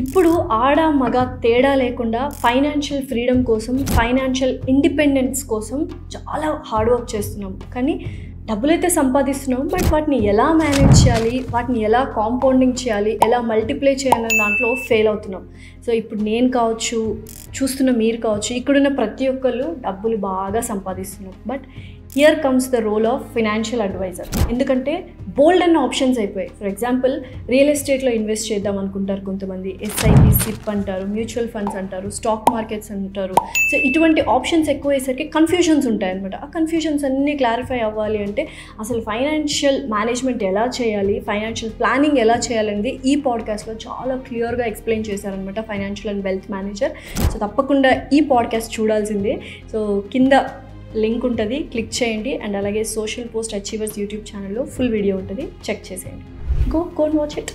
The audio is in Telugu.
ఇప్పుడు ఆడ మగ తేడా లేకుండా ఫైనాన్షియల్ ఫ్రీడమ్ కోసం, ఫైనాన్షియల్ ఇండిపెండెన్స్ కోసం చాలా హార్డ్ వర్క్ చేస్తున్నాం. కానీ డబ్బులైతే సంపాదిస్తున్నాం, బట్ వాటిని ఎలా మేనేజ్ చేయాలి, వాటిని ఎలా కాంపౌండింగ్ చేయాలి, ఎలా మల్టిప్లై చేయాలనే దాంట్లో ఫెయిల్ అవుతున్నాం. సో ఇప్పుడు నేను కావచ్చు, చూస్తున్న మీరు కావచ్చు, ఇక్కడున్న ప్రతి ఒక్కళ్ళు డబ్బులు బాగా సంపాదిస్తున్నాం. But here comes the role of financial advisor. ఎందుకంటే బోల్డ్ అన్న ఆప్షన్స్ అయిపోయాయి. ఫర్ ఎగ్జాంపుల్ రియల్ ఎస్టేట్లో ఇన్వెస్ట్ చేద్దాం అనుకుంటారు కొంతమంది, ఎస్ఐపి, సిప్ అంటారు, మ్యూచువల్ ఫండ్స్ అంటారు, స్టాక్ మార్కెట్స్ అంటారు. సో ఇటువంటి ఆప్షన్స్ ఎక్కువ అయ్యేసరికి కన్ఫ్యూజన్స్ ఉంటాయన్నమాట. ఆ కన్ఫ్యూజన్స్ అన్నీ క్లారిఫై అవ్వాలి అంటే అసలు ఫైనాన్షియల్ మేనేజ్మెంట్ ఎలా చేయాలి, ఫైనాన్షియల్ ప్లానింగ్ ఎలా చేయాలనేది ఈ పాడ్కాస్ట్లో చాలా క్లియర్గా ఎక్స్ప్లెయిన్ చేశారనమాట financial and wealth manager. So తప్పకుండా ఈ పాడ్కాస్ట్ చూడాల్సిందే. సో కింద లింక్ ఉంటుంది, క్లిక్ చేయండి. అండ్ అలాగే సోషల్ పోస్ట్ అచీవర్స్ యూట్యూబ్ ఛానల్లో ఫుల్ వీడియో ఉంటుంది, చెక్ చేసేయండి. Go and watch it.